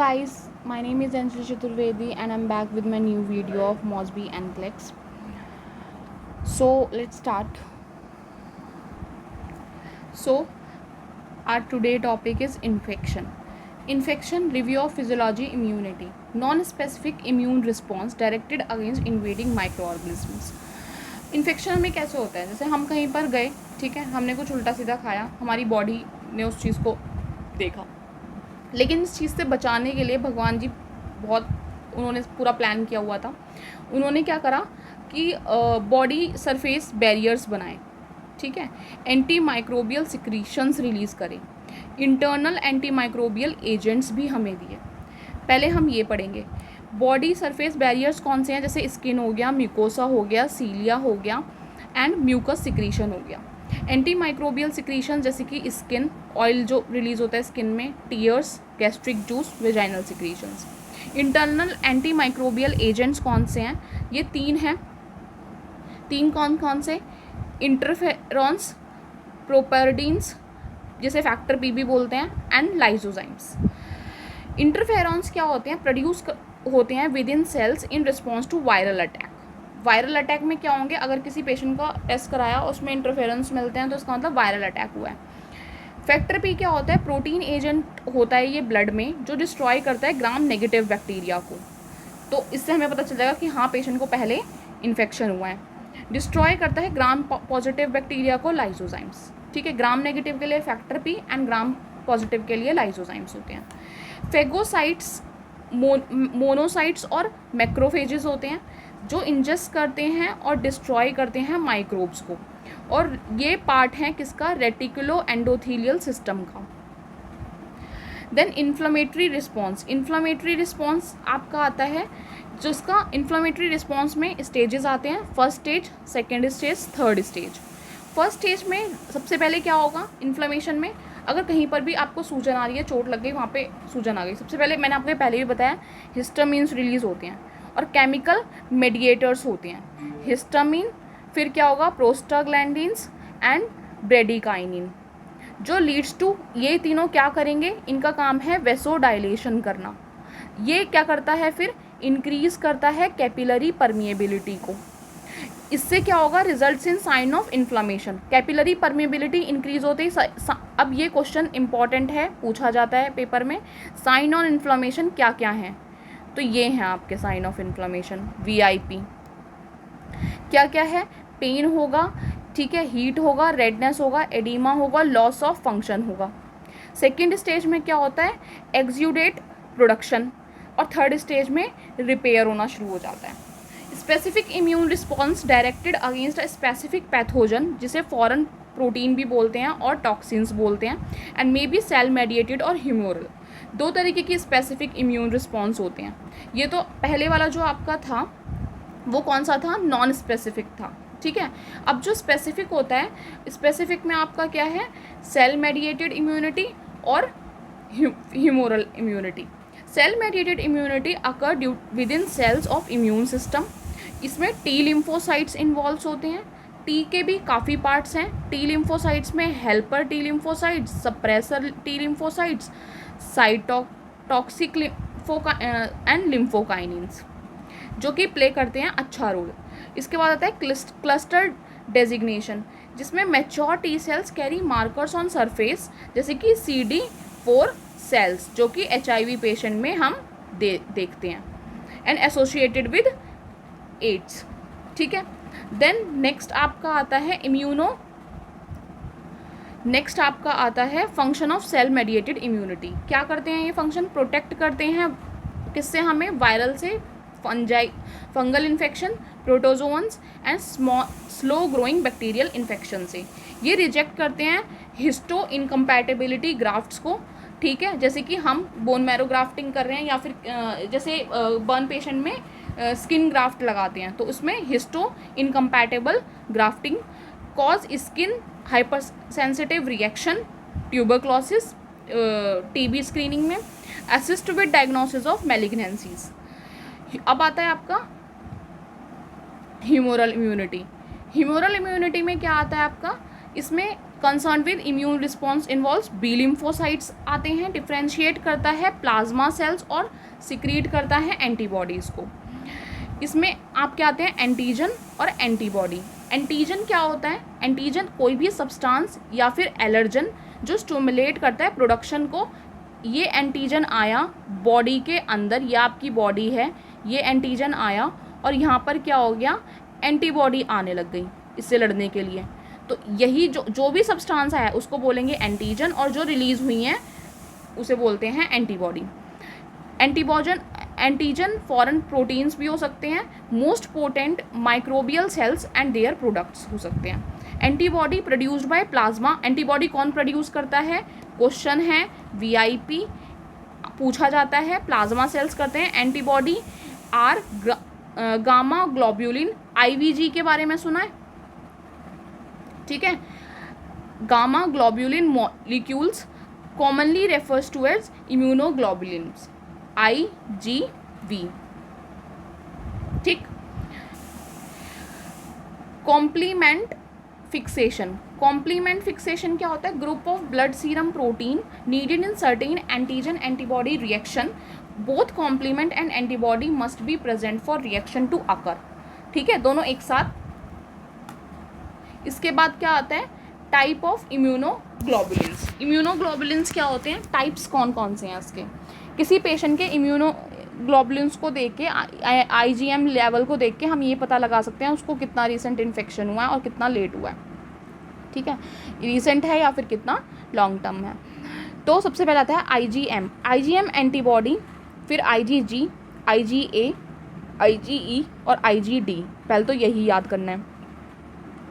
guys, my name is Anjali Chaturvedi and I'm back with my new video of Mosby and Clicks. So let's start. So our today topic is infection. Infection, review of physiology, immunity. Non-specific immune response directed against invading microorganisms. Infection में कैसे होता है, जैसे हम कहीं पर गए, ठीक है, हमने कुछ उल्टा सीधा खाया, हमारी बॉडी ने उस चीज़ को देखा, लेकिन इस चीज़ से बचाने के लिए भगवान जी बहुत उन्होंने पूरा प्लान किया हुआ था। उन्होंने क्या करा कि बॉडी सरफेस बैरियर्स बनाए, ठीक है, एंटी माइक्रोबियल सिक्रीशंस रिलीज़ करें, इंटरनल एंटी माइक्रोबियल एजेंट्स भी हमें दिए। पहले हम ये पढ़ेंगे बॉडी सरफेस बैरियर्स कौन से हैं, जैसे स्किन हो गया, म्यूकोसा हो गया, सीलिया हो गया एंड म्यूकस सिक्रीशन हो गया। एंटी माइक्रोबियल सिक्रीशन जैसे कि स्किन ऑयल जो रिलीज होता है स्किन में, tears, gastric juice, vaginal secretions. Internal anti microbial agents कौन से हैं, ये तीन हैं। तीन कौन कौन से, इंटरफेरॉन्स, प्रोपेरडीन्स जिसे फैक्टर पी भी बोलते हैं, एंड लाइसोजाइम्स। इंटरफेरॉन्स क्या होते हैं, प्रोड्यूस होते हैं with in cells in response to viral attack. Viral attack में क्या होंगे, अगर किसी पेशेंट का टेस्ट कराया उसमें इंटरफेरेंस मिलते हैं तो इसका मतलब वायरल अटैक हुआ है। फैक्टर पी क्या होता है, प्रोटीन एजेंट होता है ये ब्लड में जो डिस्ट्रॉय करता है ग्राम नेगेटिव बैक्टीरिया को। तो इससे हमें पता चल जाएगा कि हाँ पेशेंट को पहले इन्फेक्शन हुआ है। डिस्ट्रॉय करता है ग्राम पॉजिटिव बैक्टीरिया को लाइसोजाइम्स, ठीक है, ग्राम नेगेटिव के लिए factor P and gram positive के लिए लाइसोजाइम्स होते हैं। फेगोसाइट्स, मोनोसाइट्स और मैक्रोफेजेस होते हैं जो इंजेस्ट करते हैं और डिस्ट्रॉय करते हैं माइक्रोब्स को, और ये पार्ट है किसका, रेटिकुलो एंडोथीलियल सिस्टम का। Then inflammatory response. Inflammatory response आपका आता है जिसका इन्फ्लेमेटरी रिस्पॉन्स में स्टेजेस आते हैं, first stage, second stage, third stage. First stage में सबसे पहले क्या होगा इन्फ्लेमेशन में, अगर कहीं पर भी आपको सूजन आ रही है, चोट लग गई, वहाँ पे सूजन आ गई, सबसे पहले मैंने आपको पहले भी बताया हिस्टामिन्स रिलीज होते हैं और केमिकल मेडिएटर्स होते हैं, हिस्टामिन, फिर क्या होगा प्रोस्टाग्लैंडिन्स एंड ब्रेडिकाइनिन, जो लीड्स टू, ये तीनों क्या करेंगे, इनका काम है वेसोडाइलेशन करना। ये क्या करता है, फिर इंक्रीज करता है कैपिलरी परमिएबिलिटी को। इससे क्या होगा, results in sign of inflammation. Capillary permeability increase होते ही, अब ये क्वेश्चन इंपॉर्टेंट है, पूछा जाता है पेपर में, साइन ऑन इन्फ्लामेशन क्या क्या हैं, तो ये हैं आपके साइन ऑफ इन्फ्लामेशन, वीआईपी क्या क्या है, पेन होगा, ठीक है, हीट होगा, रेडनेस होगा, एडिमा होगा, लॉस ऑफ फंक्शन होगा। सेकेंड स्टेज में क्या होता है, एक्सुडेट प्रोडक्शन, और थर्ड स्टेज में रिपेयर होना शुरू हो जाता है। Specific immune response directed against a specific pathogen, जिसे फॉरेन प्रोटीन भी बोलते हैं और टॉक्सिन्स बोलते हैं, and may be cell mediated और ह्यूमोरल। दो तरीके की स्पेसिफिक इम्यून रिस्पॉन्स होते हैं। ये तो पहले वाला जो आपका था वो कौन सा था, नॉन स्पेसिफिक था, ठीक है। अब जो स्पेसिफिक होता है, स्पेसिफिक में आपका क्या है, सेल मेडिएटेड इम्यूनिटी और humoral immunity. Cell mediated immunity occur with in cells of immune system. इसमें टी लिम्फोसाइट्स इन्वॉल्व होते हैं। टी के भी काफ़ी पार्ट्स हैं। टी लिम्फोसाइट्स में helper T lymphocytes, suppressor T lymphocytes, cytotoxic and lymphokines, जो कि प्ले करते हैं अच्छा रोल। इसके बाद आता है क्लस्टर डेजिग्नेशन, जिसमें mature T cells carry markers on surface, जैसे कि CD4 सेल्स, जो कि HIV पेशेंट में हम देखते हैं, एंड एसोसिएटेड विद एड्स, ठीक है। देन नेक्स्ट आपका आता है function of cell mediated immunity. क्या करते हैं ये फंक्शन, प्रोटेक्ट करते हैं किससे, हमें वायरल से, fungal infection, protozoans and slow growing bacterial infection से। ये रिजेक्ट करते हैं हिस्टो इनकम्पैटिबिलिटी ग्राफ्ट्स को, ठीक है, जैसे कि हम बोन मैरो ग्राफ्टिंग कर रहे हैं, या फिर जैसे बर्न पेशेंट में स्किन ग्राफ्ट लगाते हैं, तो उसमें histo incompatible grafting cause skin hyper sensitive reaction, tuberculosis, TB screening में, assist with diagnosis of malignancies. अब आता है आपका ह्यूमोरल इम्यूनिटी। ह्यूमोरल इम्यूनिटी में क्या आता है आपका, इसमें concern with immune response involves B lymphocytes आते हैं, डिफ्रेंशिएट करता है प्लाज्मा सेल्स और सिक्रीट करता है एंटीबॉडीज़ को। इसमें आपके आते हैं एंटीजन और एंटीबॉडी। एंटीजन क्या होता है? एंटीजन कोई भी सब्सटेंस या फिर एलर्जन जो स्टिमुलेट करता है प्रोडक्शन को। ये एंटीजन आया बॉडी के अंदर, ये आपकी बॉडी है, ये एंटीजन आया और यहाँ पर क्या हो गया, एंटीबॉडी आने लग गई इससे लड़ने के लिए। तो यही जो भी सब्सटेंस है उसको बोलेंगे एंटीजन, और जो रिलीज हुई हैं उसे बोलते हैं एंटीबॉडी। एंटीजन फॉरेन प्रोटीन्स भी हो सकते हैं, most potent microbial cells and their products हो सकते हैं। Antibody produced by plasma. Antibody कौन प्रोड्यूस करता है? क्वेश्चन है, वीआईपी पूछा जाता है। प्लाज्मा सेल्स करते हैं। Antibody are gamma globulin. IVG के बारे में सुना है? ठीक है, gamma globulin molecules commonly refers to as immunoglobulins, IgV। ठीक। Complement fixation. कॉम्प्लीमेंट फिक्सेशन क्या होता है? Group of blood serum protein needed in certain antigen antibody reaction, both complement and antibody must be present for reaction to occur. ठीक है, दोनों एक साथ। इसके बाद क्या आता है? Type of immunoglobulins. इम्यूनोग्लोबुलिन्स क्या होते हैं? टाइप्स कौन कौन से हैं इसके? किसी पेशेंट के इम्यूनोग्लोबुलिन्स को देख के, IgM लेवल को देख के हम ये पता लगा सकते हैं उसको कितना रिसेंट इन्फेक्शन हुआ है और कितना लेट हुआ है। ठीक है, रिसेंट है या फिर कितना लॉन्ग टर्म है। तो सबसे पहले आता है IgM एंटीबॉडी, फिर IgG, IgA, IgE और IgD। पहले तो यही याद करना है।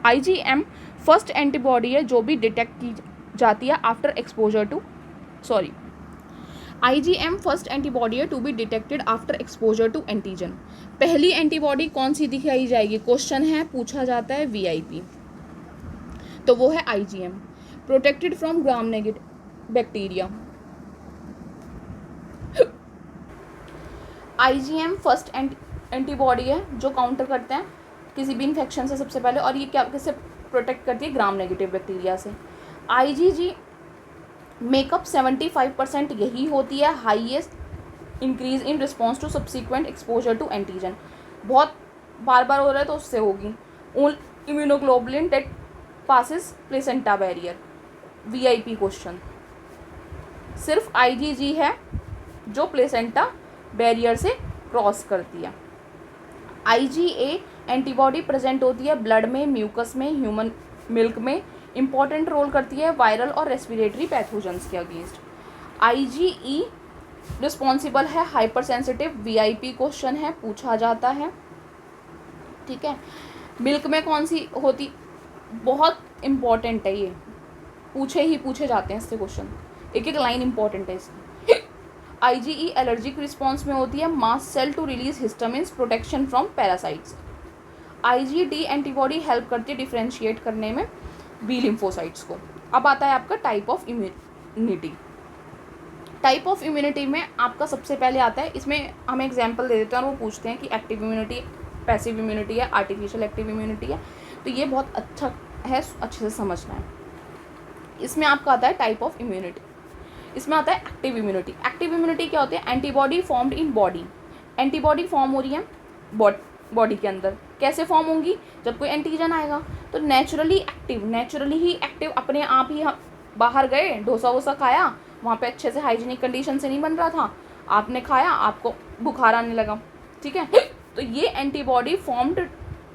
IgM फर्स्ट एंटीबॉडी है जो भी डिटेक्ट की जाती है after exposure to IgM first antibody है to be detected after exposure to antigen. पहली एंटीबॉडी कौन सी दिखाई जाएगी? क्वेश्चन है, पूछा जाता है, VIP। तो वो है IgM। Protected from gram negative bacteria. IgM first antibody है जो काउंटर करते हैं किसी भी इन्फेक्शन से सबसे पहले, और ये क्या किससे प्रोटेक्ट करती है? ग्राम नेगेटिव बैक्टीरिया से। IgG मेकअप 75% यही होती है, highest increase in response to subsequent exposure to antigen. बहुत बार बार हो रहा है तो उससे होगी। Immunoglobulin that passes placenta barrier, VIP question. सिर्फ IgG है जो प्लेसेंटा बैरियर से क्रॉस करती है। IgA एंटीबॉडी प्रेजेंट होती है ब्लड में, म्यूकस में, ह्यूमन मिल्क में, इंपॉर्टेंट रोल करती है वायरल और रेस्पिरेटरी पैथोजेंस के अगेंस्ट। IgE रिस्पॉन्सिबल है हाइपर सेंसिटिव, VIP क्वेश्चन है, पूछा जाता है। ठीक है, मिल्क में कौन सी होती? बहुत इंपॉर्टेंट है, ये पूछे जाते हैं इससे क्वेश्चन, एक एक लाइन इंपॉर्टेंट है इसकी। IgE एलर्जिक रिस्पॉन्स में होती है, mast cell to release histamines, protection from parasites. IgD antibody help करती है डिफ्रेंशिएट करने में बी लिम्फोसाइट्स को। अब आता है आपका type of immunity. Type of immunity में आपका सबसे पहले आता है, इसमें हम एग्जांपल दे देते हैं और वो पूछते हैं कि एक्टिव इम्यूनिटी, पैसिव इम्यूनिटी है, आर्टिफिशियल एक्टिव इम्यूनिटी है। तो ये बहुत अच्छा है, अच्छे से समझना है। इसमें आपका आता है टाइप ऑफ इम्यूनिटी। इसमें आता है एक्टिव इम्यूनिटी। एक्टिव इम्यूनिटी क्या होती है? Antibody formed in body. Antibody form हो रही है बॉडी के अंदर। कैसे फॉर्म होंगी? जब कोई एंटीजन आएगा तो नेचुरली ही एक्टिव अपने आप ही बाहर गए, डोसा वोसा खाया, वहाँ पे अच्छे से हाइजीनिक कंडीशन से नहीं बन रहा था, आपने खाया, आपको बुखार आने लगा। ठीक है, तो ये antibody formed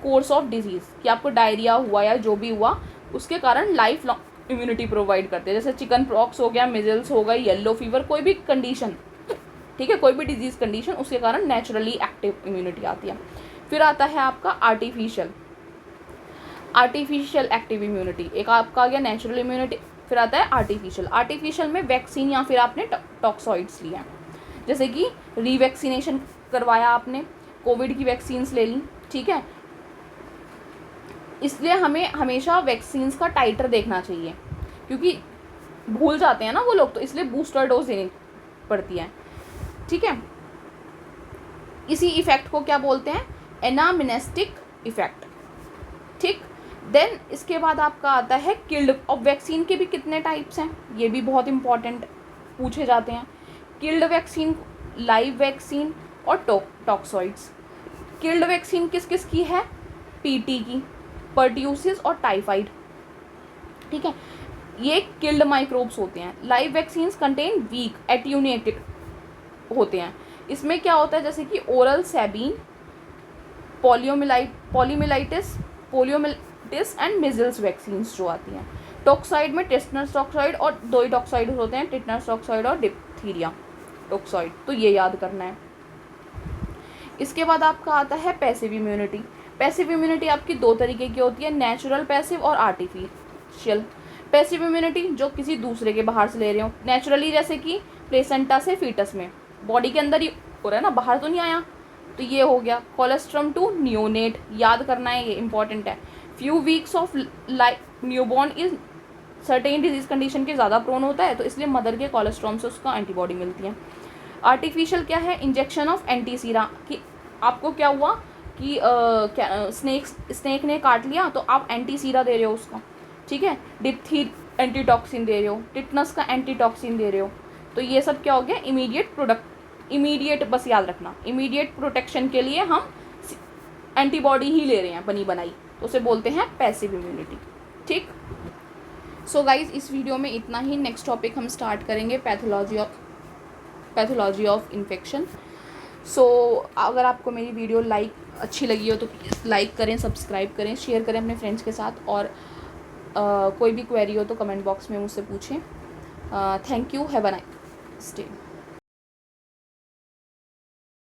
course of disease, कि आपको डायरिया हुआ या जो भी हुआ उसके कारण लाइफ लॉन्ग इम्यूनिटी प्रोवाइड करते हैं। जैसे चिकन पॉक्स हो गया, मिजल्स हो गई, येलो फीवर, कोई भी कंडीशन, ठीक है, कोई भी डिजीज़ कंडीशन, उसके कारण नेचुरली एक्टिव इम्यूनिटी आती है। फिर आता है आपका आर्टिफिशियल एक्टिव इम्यूनिटी। एक आपका आ गया नेचुरल इम्यूनिटी, फिर आता है आर्टिफिशियल में वैक्सीन या फिर आपने टॉक्सॉइड्स लिया, जैसे कि रीवैक्सीनेशन करवाया आपने, कोविड की वैक्सीन्स ले ली। ठीक है, इसलिए हमें हमेशा वैक्सीन्स का टाइटर देखना चाहिए, क्योंकि भूल जाते हैं ना वो लोग, तो इसलिए बूस्टर डोज देनी पड़ती है। ठीक है, इसी इफेक्ट को क्या बोलते हैं? एनामिनेस्टिक इफेक्ट। ठीक, देन इसके बाद आपका आता है किल्ड। और वैक्सीन के भी कितने टाइप्स हैं, ये भी बहुत इंपॉर्टेंट पूछे जाते हैं। किल्ड वैक्सीन, लाइव वैक्सीन और टॉक्सॉइड्स। किल्ड वैक्सीन किस किस की है, पीटी की, पर्ट्यूसिस और टाइफाइड, ठीक है, ये किल्ड माइक्रोब्स होते हैं। Live vaccines contain weak attenuated होते हैं। इसमें क्या होता है, जैसे कि oral Sabin, poliomyelitis and measles vaccines जो आती हैं। टॉक्साइड में टेटनस टॉक्साइड, और दो ही टॉक्साइड होते हैं, टेटनस टॉक्साइड और डिप्थीरिया टॉक्साइड, तो ये याद करना है। इसके बाद आपका आता है पैसिव इम्यूनिटी। पैसिव इम्यूनिटी आपकी दो तरीके की होती है, नेचुरल पैसिव और आर्टिफिशियल। पैसिव इम्यूनिटी जो किसी दूसरे के बाहर से ले रहे हो, नेचुरली जैसे कि प्लेसेंटा से फीटस में, बॉडी के अंदर ही हो रहा है ना, बाहर तो नहीं आया, तो ये हो गया। कोलेस्ट्रम टू नियोनेट, याद करना है, ये इंपॉर्टेंट है। Few weeks of life newborn is certain disease condition के ज़्यादा प्रोन होता है, तो इसलिए मदर के कोलेस्ट्रॉम से उसका एंटीबॉडी मिलती है। आर्टिफिशियल क्या है, इंजेक्शन ऑफ एंटीसीरा, कि आपको क्या हुआ कि स्नेक ने काट लिया तो आप एंटीसीरा दे रहे हो उसका, ठीक है। डिप्थी एंटीटॉक्सिन दे रहे हो, टिटनस का एंटीटॉक्सिन दे रहे हो, तो ये सब क्या हो गया, इमीडिएट, बस याद रखना, इमीडिएट प्रोटेक्शन के लिए हम एंटीबॉडी ही ले रहे हैं बनी बनाई, तो उसे बोलते हैं पैसिव इम्यूनिटी, ठीक। सो गाइज, इस वीडियो में इतना ही। नेक्स्ट टॉपिक हम स्टार्ट करेंगे पैथोलॉजी ऑफ इन्फेक्शन। सो अगर आपको मेरी वीडियो अच्छी लगी हो तो प्लीज़ लाइक करें, सब्सक्राइब करें, शेयर करें अपने फ्रेंड्स के साथ, और कोई भी क्वेरी हो तो कमेंट बॉक्स में मुझसे पूछें। Thank you, have a nice day.